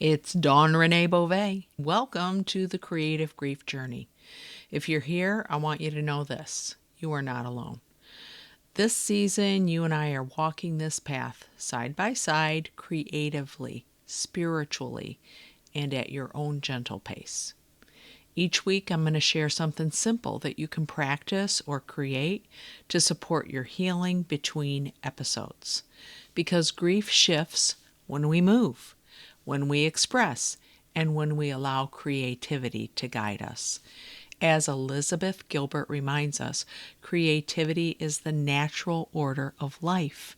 It's Dawn Renee Bova. Welcome to the Creative Grief Journey. If you're here, I want you to know this. You are not alone. This season, you and I are walking this path side by side, creatively, spiritually, and at your own gentle pace. Each week, I'm going to share something simple that you can practice or create to support your healing between episodes. Because grief shifts when we move, when we express, and when we allow creativity to guide us. As Elizabeth Gilbert reminds us, creativity is the natural order of life.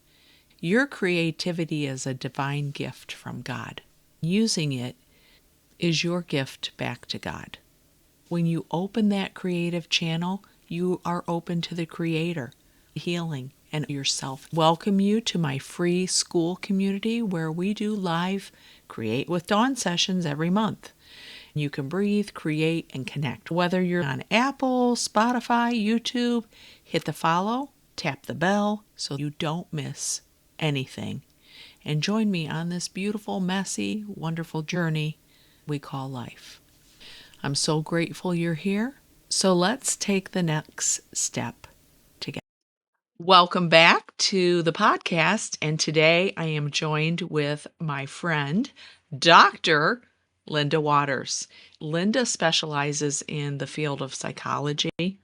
Your creativity is a divine gift from God. Using it is your gift back to God. When you open that creative channel, you are open to the Creator, healing, and yourself. Welcome you to my free school community where we do live Create with Dawn sessions every month. You can breathe, create, and connect. Whether you're on Apple, Spotify, YouTube, hit the follow, tap the bell so you don't miss anything. And join me on this beautiful, messy, wonderful journey we call life. I'm so grateful you're here. So let's take the next step together. Welcome back to the podcast. And today I am joined with my friend, Dr. Linda Waters. Linda specializes in the field of psychology,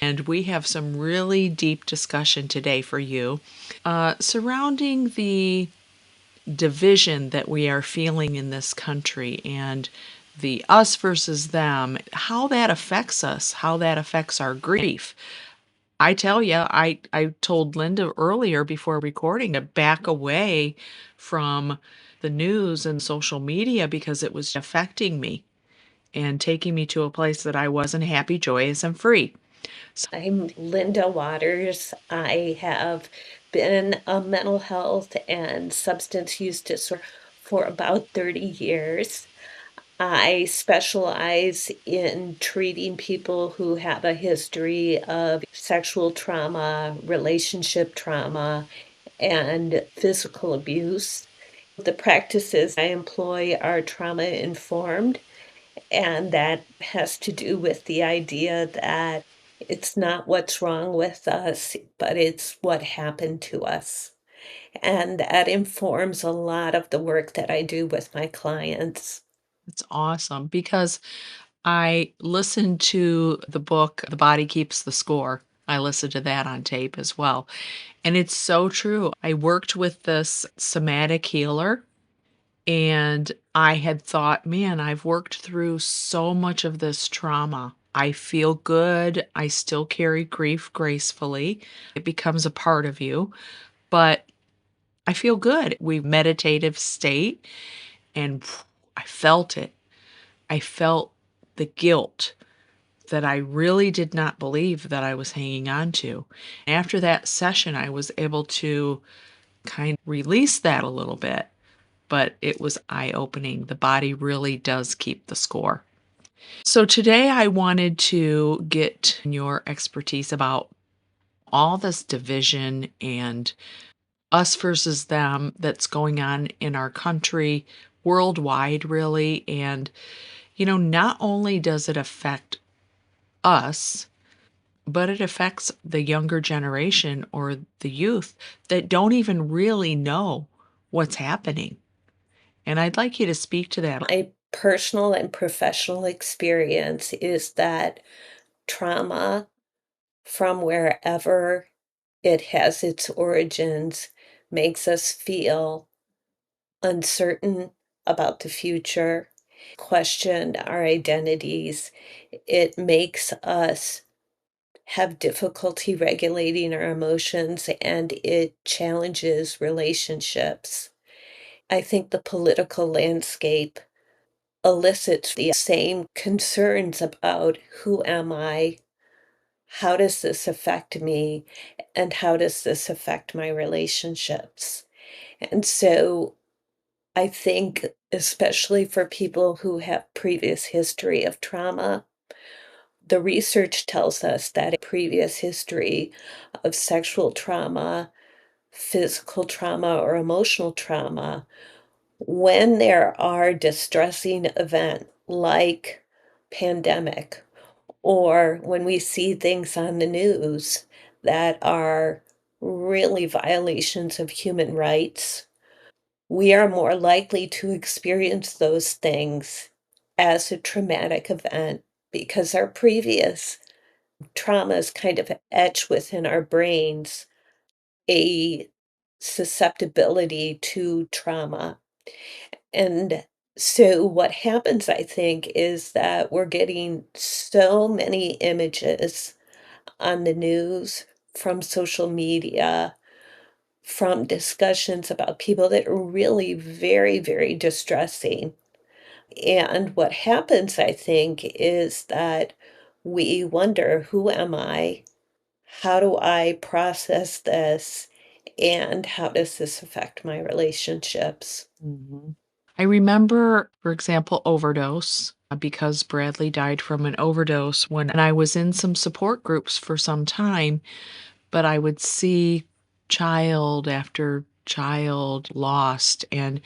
and we have some really deep discussion today for you surrounding the division that we are feeling in this country and the us versus them, how that affects us, how that affects our grief. I tell you, I told Linda earlier before recording to back away from the news and social media because it was affecting me and taking me to a place that I wasn't happy, joyous, and free. I'm Linda Waters. I have been a mental health and substance use disorder for about 30 years. I specialize in treating people who have a history of sexual trauma, relationship trauma, and physical abuse. The practices I employ are trauma informed, and that has to do with the idea that it's not what's wrong with us, but it's what happened to us. And that informs a lot of the work that I do with my clients. It's awesome because I listened to the book, The Body Keeps the Score. I listened to that on tape as well. And it's so true. I worked with this somatic healer, and I had thought, man, I've worked through so much of this trauma. I feel good. I still carry grief gracefully. It becomes a part of you, but I feel good. We meditative state, and I felt it. I felt the guilt that I really did not believe that I was hanging on to. After that session, I was able to kind of release that a little bit, but it was eye-opening. The body really does keep the score. So today I wanted to get your expertise about all this division and us versus them that's going on in our country, worldwide, really. And, not only does it affect us, but it affects the younger generation or the youth that don't even really know what's happening. And I'd like you to speak to that. My personal and professional experience is that trauma, from wherever it has its origins, makes us feel uncertain about the future, question our identities. It makes us have difficulty regulating our emotions, and it challenges relationships. I think the political landscape elicits the same concerns about who am I, how does this affect me, and how does this affect my relationships. And so I think, especially for people who have previous history of trauma, the research tells us that a previous history of sexual trauma, physical trauma, or emotional trauma When there are distressing events like pandemic, or when we see things on the news that are really violations of human rights, we are more likely to experience those things as a traumatic event because our previous traumas kind of etch within our brains a susceptibility to trauma. And so what happens, I think, is that we're getting so many images on the news, from social media, from discussions about people that are really very, very distressing. And what happens, I think, is that we wonder, who am I? How do I process this? And how does this affect my relationships? Mhm. I remember, for example, overdose, because Bradley died from an overdose when I was in some support groups for some time, but I would see child after child lost, and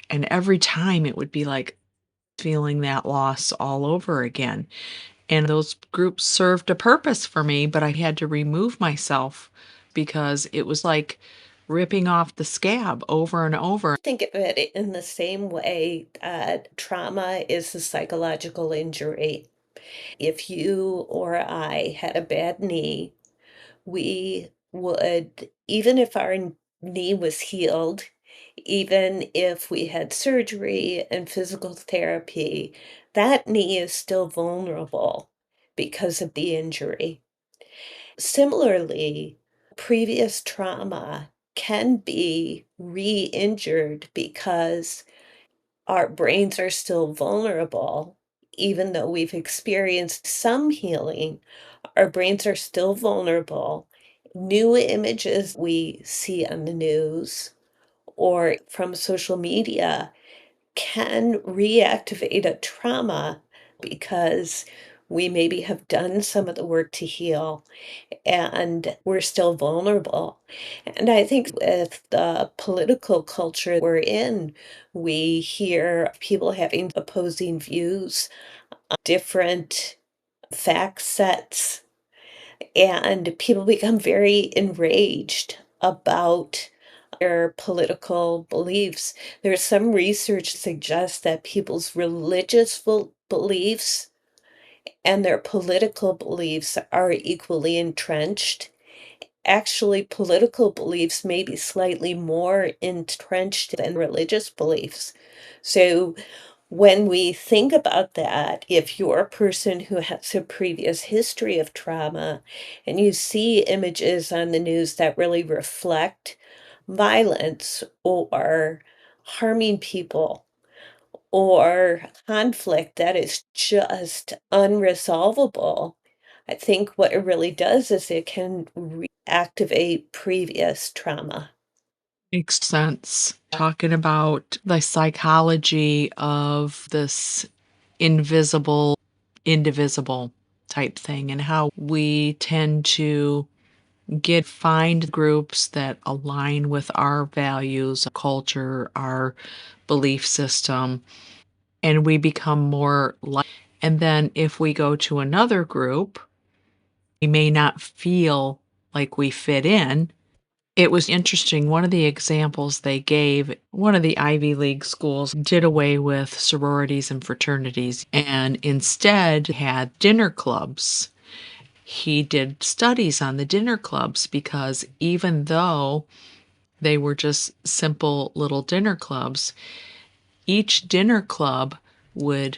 every time it would be like feeling that loss all over again. And those groups served a purpose for me, but I had to remove myself because it was like ripping off the scab over and over. Think of it in the same way that trauma is a psychological injury. If you or I had a bad knee, we would, even if our knee was healed, even if we had surgery and physical therapy, that knee is still vulnerable because of the injury. Similarly, previous trauma can be re-injured because our brains are still vulnerable. Even though we've experienced some healing, our brains are still vulnerable. New images we see on the news or from social media can reactivate a trauma because we maybe have done some of the work to heal and we're still vulnerable. And I think with the political culture we're in, we hear people having opposing views, different fact sets, and people become very enraged about their political beliefs. There's some research suggests that people's religious beliefs and their political beliefs are equally entrenched. Actually, political beliefs may be slightly more entrenched than religious beliefs. So when we think about that, if you're a person who has a previous history of trauma and you see images on the news that really reflect violence or harming people or conflict that is just unresolvable, I think what it really does is it can reactivate previous trauma. Makes sense. Talking about the psychology of this invisible, indivisible type thing, and how we tend to find groups that align with our values, culture, our belief system, and we become more like. And then if we go to another group, we may not feel like we fit in. It was interesting. One of the examples they gave, one of the Ivy League schools did away with sororities and fraternities and instead had dinner clubs. He did studies on the dinner clubs because even though they were just simple little dinner clubs, each dinner club would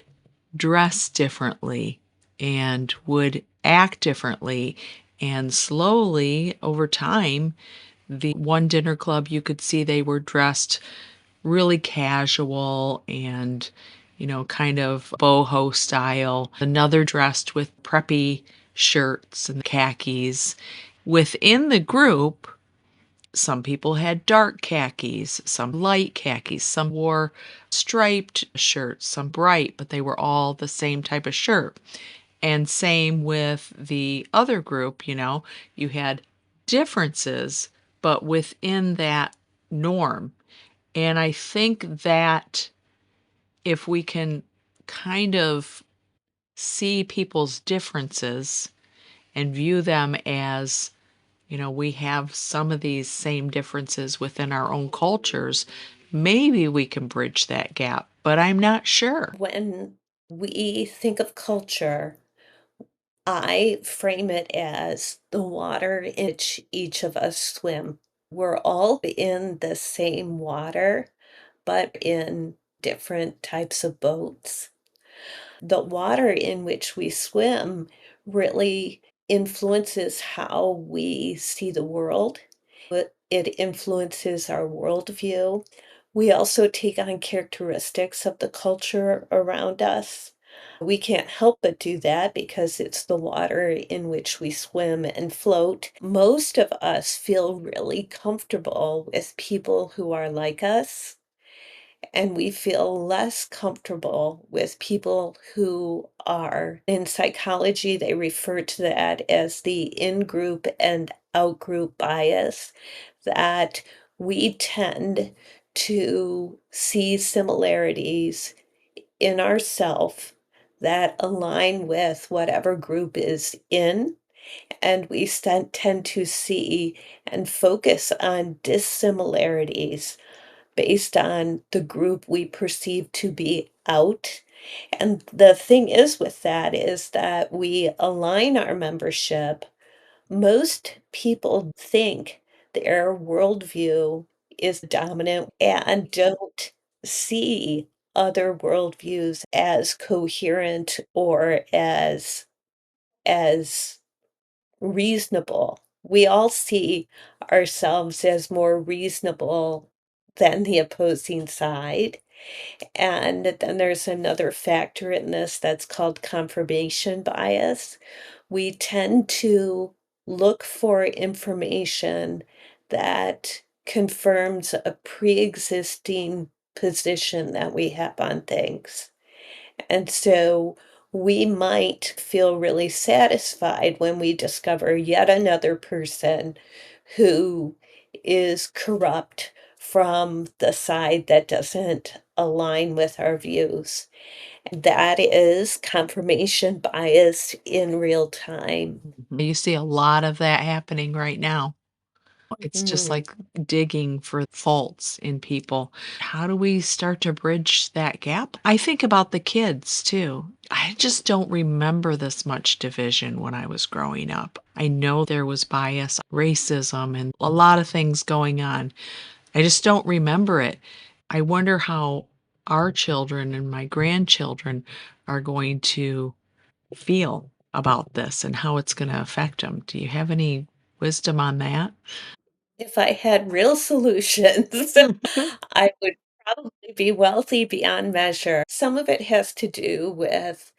dress differently and would act differently. And slowly over time, the one dinner club, you could see they were dressed really casual and, kind of boho style. Another dressed with preppy shirts and khakis. Within the group, some people had dark khakis, some light khakis, some wore striped shirts, some bright, but they were all the same type of shirt. And same with the other group, you had differences, but within that norm. And I think that if we can kind of see people's differences and view them as, we have some of these same differences within our own cultures, maybe we can bridge that gap, but I'm not sure. When we think of culture, I frame it as the water in which each of us swim. We're all in the same water, but in different types of boats. The water in which we swim really influences how we see the world. It influences our worldview. We also take on characteristics of the culture around us. We can't help but do that because it's the water in which we swim and float. Most of us feel really comfortable with people who are like us, and we feel less comfortable with people who are in psychology, they refer to that as the in-group and out-group bias, that we tend to see similarities in ourself that align with whatever group is in, and we tend to see and focus on dissimilarities based on the group we perceive to be out. And the thing is with that is that we align our membership. Most people think their worldview is dominant and don't see other worldviews as coherent or as reasonable. We all see ourselves as more reasonable than the opposing side. And then there's another factor in this that's called confirmation bias. We tend to look for information that confirms a pre-existing position that we have on things. And so we might feel really satisfied when we discover yet another person who is corrupt from the side that doesn't align with our views. That is confirmation bias in real time. You see a lot of that happening right now. It's just Mm. like digging for faults in people. How do we start to bridge that gap? I think about the kids too. I just don't remember this much division when I was growing up. I know there was bias, racism, and a lot of things going on. I just don't remember it. I wonder how our children and my grandchildren are going to feel about this and how it's going to affect them. Do you have any wisdom on that? If I had real solutions, I would probably be wealthy beyond measure. Some of it has to do with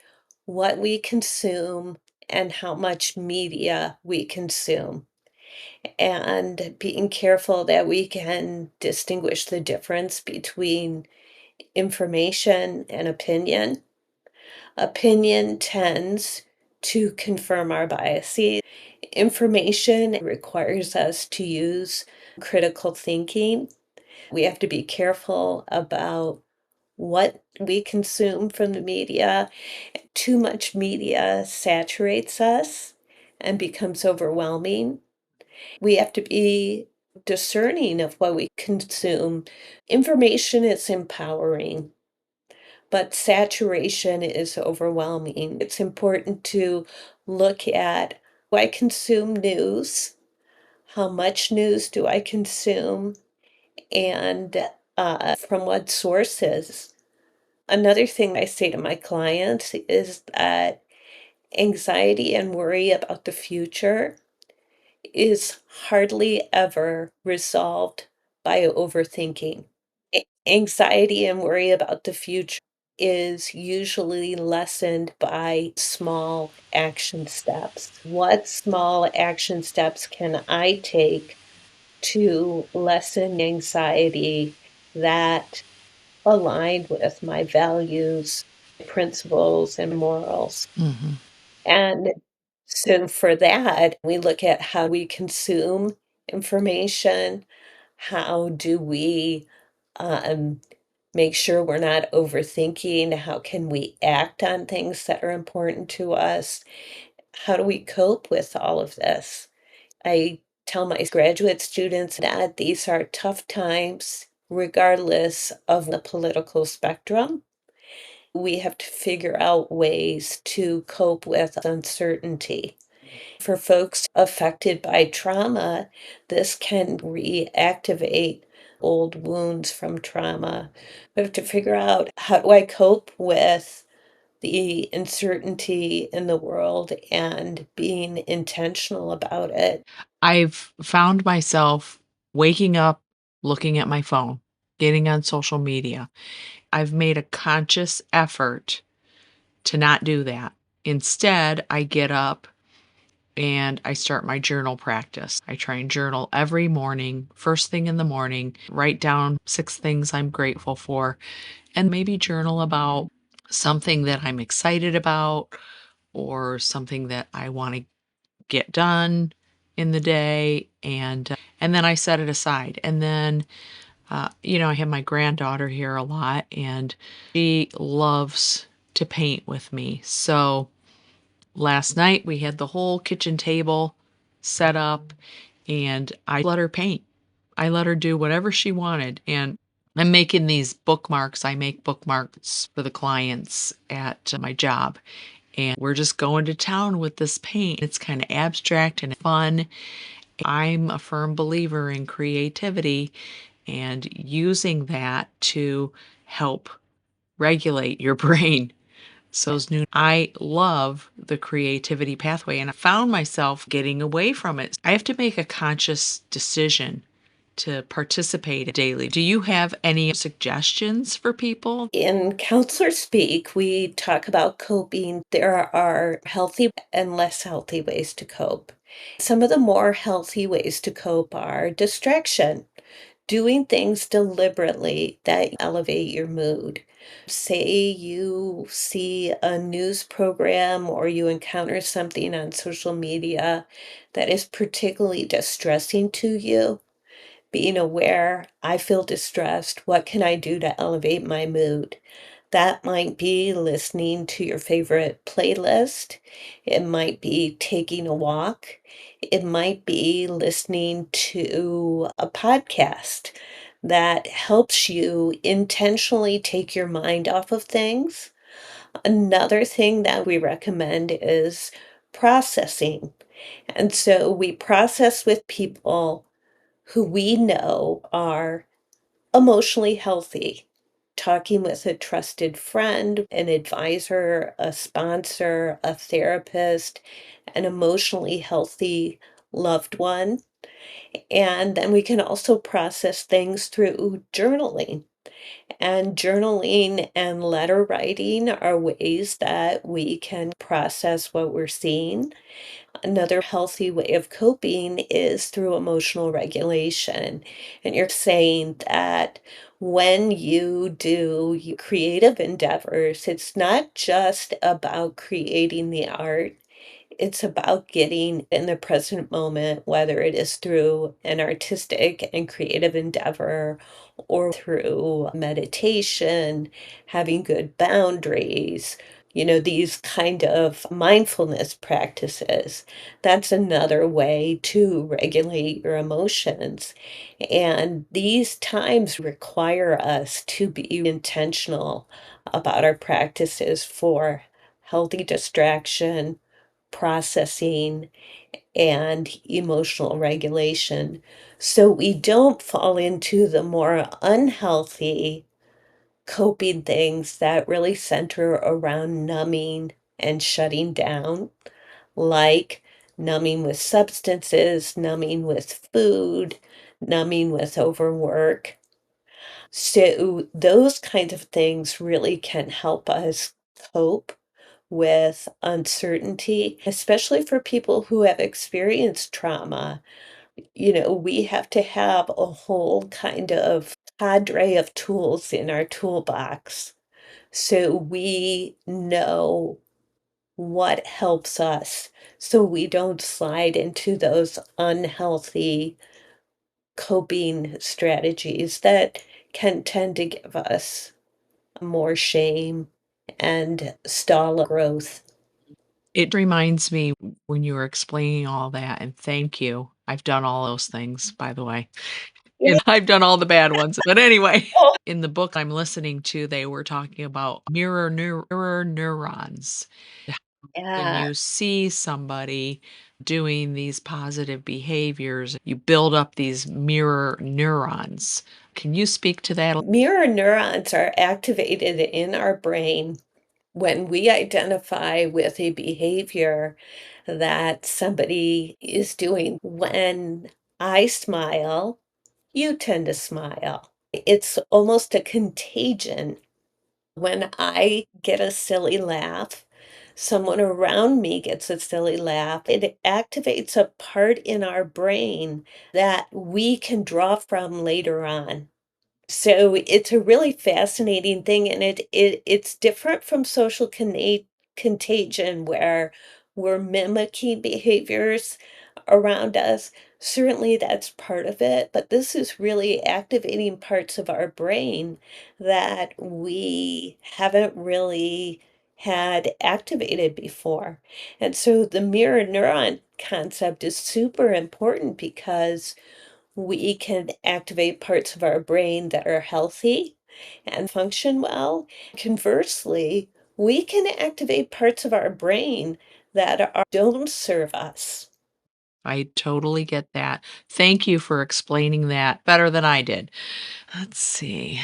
what we consume and how much media we consume, and being careful that we can distinguish the difference between information and opinion. Opinion tends to confirm our biases. Information requires us to use critical thinking. We have to be careful about what we consume from the media. Too much media saturates us and becomes overwhelming. We have to be discerning of what we consume. Information is empowering, but saturation is overwhelming. It's important to look at, do I consume news? How much news do I consume? And from what sources? Another thing I say to my clients is that anxiety and worry about the future is hardly ever resolved by overthinking. Anxiety and worry about the future is usually lessened by small action steps. What small action steps can I take to lessen anxiety that align with my values, principles, and morals? Mhm. And so for that, we look at how we consume information. How do we um, make sure we're not overthinking. How can we act on things that are important to us? How do we cope with all of this? I tell my graduate students that these are tough times, regardless of the political spectrum. We have to figure out ways to cope with uncertainty. For folks affected by trauma, this can reactivate old wounds from trauma. We have to figure out, how do I cope with the uncertainty in the world and being intentional about it? I've found myself waking up, looking at my phone, getting on social media. I've made a conscious effort to not do that. Instead, I get up and I start my journal practice. I try and journal every morning, first thing in the morning, write down 6 things I'm grateful for, and maybe journal about something that I'm excited about or something that I want to get done in the day. And then I set it aside. And then I have my granddaughter here a lot, and she loves to paint with me. So last night we had the whole kitchen table set up, and I let her paint. I let her do whatever she wanted. And I'm making these bookmarks. I make bookmarks for the clients at my job. And we're just going to town with this paint. It's kind of abstract and fun. I'm a firm believer in creativity and using that to help regulate your brain. So I love the creativity pathway, and I found myself getting away from it. I have to make a conscious decision to participate daily. Do you have any suggestions for people? In counselor speak, we talk about coping. There are healthy and less healthy ways to cope. Some of the more healthy ways to cope are distraction, doing things deliberately that elevate your mood. Say you see a news program or you encounter something on social media that is particularly distressing to you. Being aware, I feel distressed. What can I do to elevate my mood? That might be listening to your favorite playlist. It might be taking a walk. It might be listening to a podcast that helps you intentionally take your mind off of things. Another thing that we recommend is processing. And so we process with people who we know are emotionally healthy. Talking with a trusted friend, an advisor, a sponsor, a therapist, an emotionally healthy loved one. And then we can also process things through journaling. And journaling and letter writing are ways that we can process what we're seeing. Another healthy way of coping is through emotional regulation. And you're saying that when you do creative endeavors, it's not just about creating the art, it's about getting in the present moment, whether it is through an artistic and creative endeavor or through meditation, having good boundaries, these kind of mindfulness practices. That's another way to regulate your emotions. And these times require us to be intentional about our practices for healthy distraction, processing, and emotional regulation. So we don't fall into the more unhealthy coping things that really center around numbing and shutting down, like numbing with substances, numbing with food, numbing with overwork. So those kinds of things really can help us cope with uncertainty, especially for people who have experienced trauma. We have to have a whole kind of cadre of tools in our toolbox so we know what helps us so we don't slide into those unhealthy coping strategies that can tend to give us more shame and stall growth. It reminds me when you were explaining all that, and thank you. I've done all those things, by the way, Yeah. and I've done all the bad ones. But anyway, in the book I'm listening to, they were talking about mirror neurons. When Yeah. you see somebody doing these positive behaviors, you build up these mirror neurons. Can you speak to that? Mirror neurons are activated in our brain when we identify with a behavior that somebody is doing. When I smile, you tend to smile. It's almost a contagion. When I get a silly laugh, someone around me gets a silly laugh, it activates a part in our brain that we can draw from later on. So it's a really fascinating thing, and it's different from social contagion where we're mimicking behaviors around us. Certainly, that's part of it, but this is really activating parts of our brain that we haven't really had activated before. And so the mirror neuron concept is super important because we can activate parts of our brain that are healthy and function well. Conversely, we can activate parts of our brain that don't serve us. I totally get that. Thank you for explaining that better than I did. Let's see.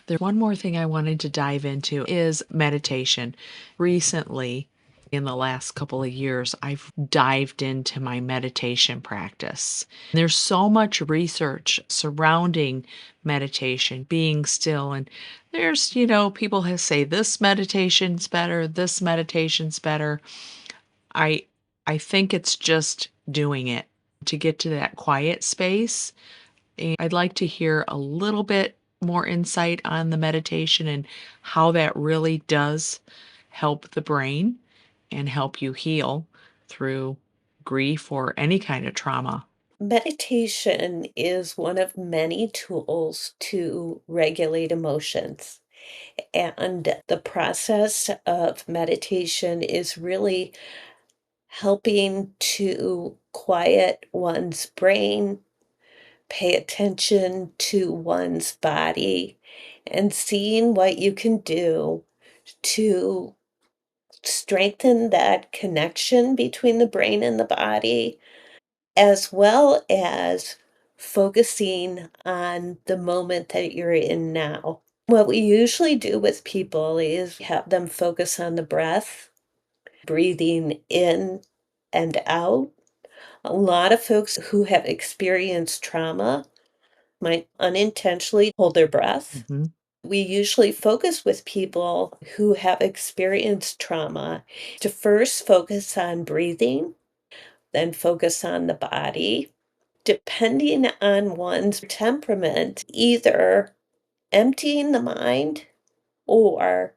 There's one more thing I wanted to dive into is meditation. Recently, in the last couple of years, I've dived into my meditation practice. There's so much research surrounding meditation, being still, and there's, people who say this meditation's better, this meditation's better. I I think it's just doing it to get to that quiet space. And I'd like to hear a little bit more insight on the meditation and how that really does help the brain and help you heal through grief or any kind of trauma. Meditation is one of many tools to regulate emotions. And the process of meditation is really helping to quiet one's brain, pay attention to one's body, and seeing what you can do to strengthen that connection between the brain and the body, as well as focusing on the moment that you're in now. What we usually do with people is have them focus on the breath, breathing in and out. A lot of folks who have experienced trauma might unintentionally hold their breath. Mhm. We usually focus with people who have experienced trauma to first focus on breathing, then focus on the body. Depending on one's temperament, either emptying the mind or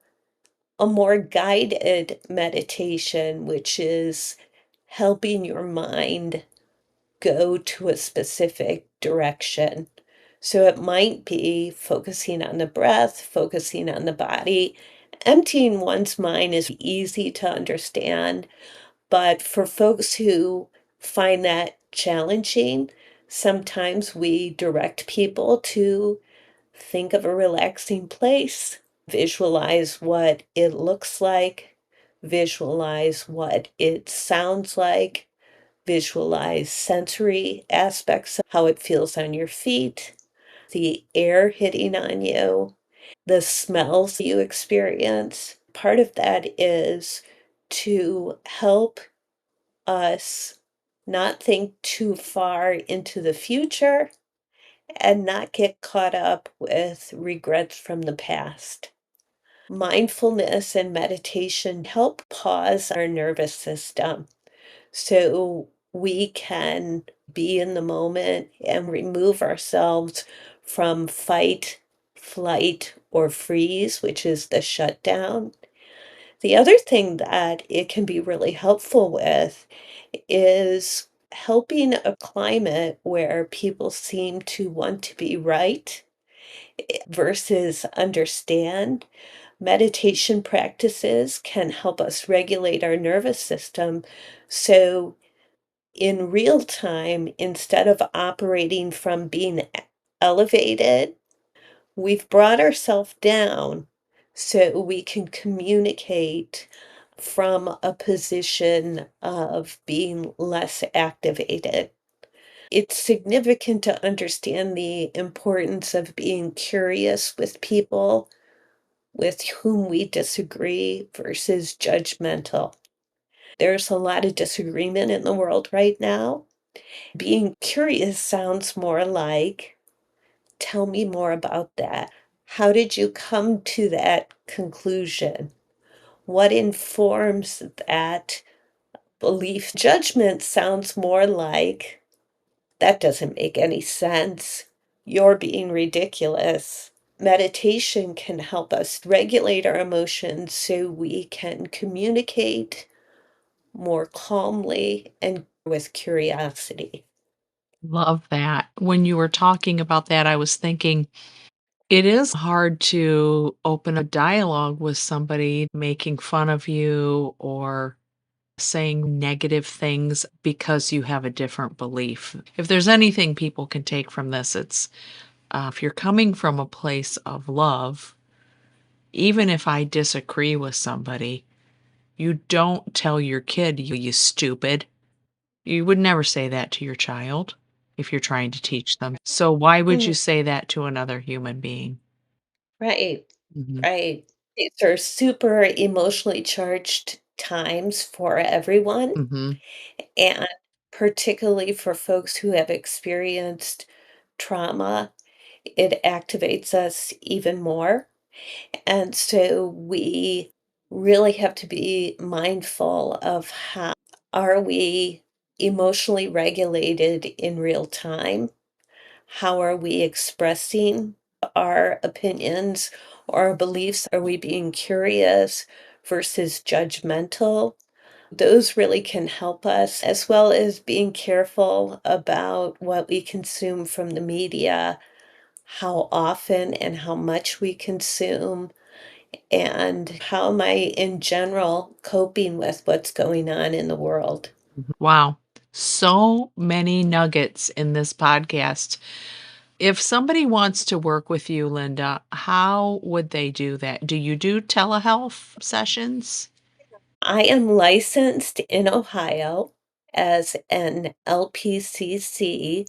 a more guided meditation, which is helping your mind go to a specific direction. So it might be focusing on the breath, focusing on the body. Emptying one's mind is easy to understand, but for folks who find that challenging, sometimes we direct people to think of a relaxing place, visualize what it looks like, visualize what it sounds like, visualize sensory aspects of how it feels on your feet, the air hitting on you, the smells you experience. Part of that is to help us not think too far into the future and not get caught up with regrets from the past. Mindfulness and meditation help pause our nervous system so we can be in the moment and remove ourselves from fight, flight, or freeze, which is the shutdown. The other thing that it can be really helpful with is helping a climate where people seem to want to be right versus understand. Meditation practices can help us regulate our nervous system. So, in real time, instead of operating from being elevated, we've brought ourselves down so we can communicate from a position of being less activated. It's significant to understand the importance of being curious with people with whom we disagree versus judgmental. There's a lot of disagreement in the world right now. Being curious sounds more like, tell me more about that. How did you come to that conclusion? What informs that belief? Judgment sounds more like, that doesn't make any sense. You're being ridiculous. Meditation can help us regulate our emotions so we can communicate more calmly and with curiosity. Love that. When you were talking about that, I was thinking it is hard to open a dialogue with somebody making fun of you or saying negative things because you have a different belief. If there's anything people can take from this, it's if you're coming from a place of love, even if I disagree with somebody, you don't tell your kid, you stupid. You would never say that to your child if you're trying to teach them. So why would Mm, you say that to another human being? right, Mhm. right. These are super emotionally charged times for everyone, Mhm. and particularly for folks who have experienced trauma, it activates us even more. And so we really have to be mindful of how are we emotionally regulated in real time? How are we expressing our opinions or beliefs? Are we being curious versus judgmental? Those really can help us, as well as being careful about what we consume from the media, how often and how much we consume, and how am I in general coping with what's going on in the world. Wow. So many nuggets in this podcast. If somebody wants to work with you, Linda, how would they do that? Do you do telehealth sessions? I am licensed in Ohio as an LPCC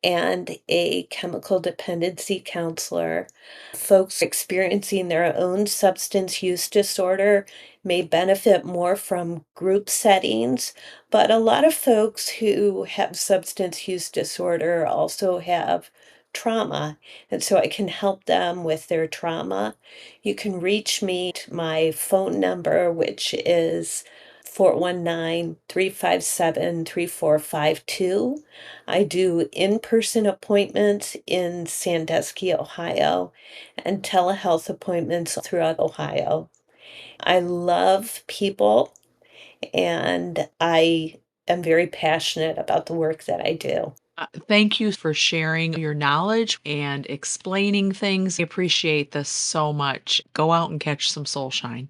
and a chemical dependency counselor. Folks experiencing their own substance use disorder may benefit more from group settings, but a lot of folks who have substance use disorder also have trauma, and so I can help them with their trauma. You can reach me at my phone number, which is 419-357-3452. I do in-person appointments in Sandusky, Ohio, and telehealth appointments throughout Ohio. I love people, and I am very passionate about the work that I do. Thank you for sharing your knowledge and explaining things. I appreciate this so much. Go out and catch some soul shine.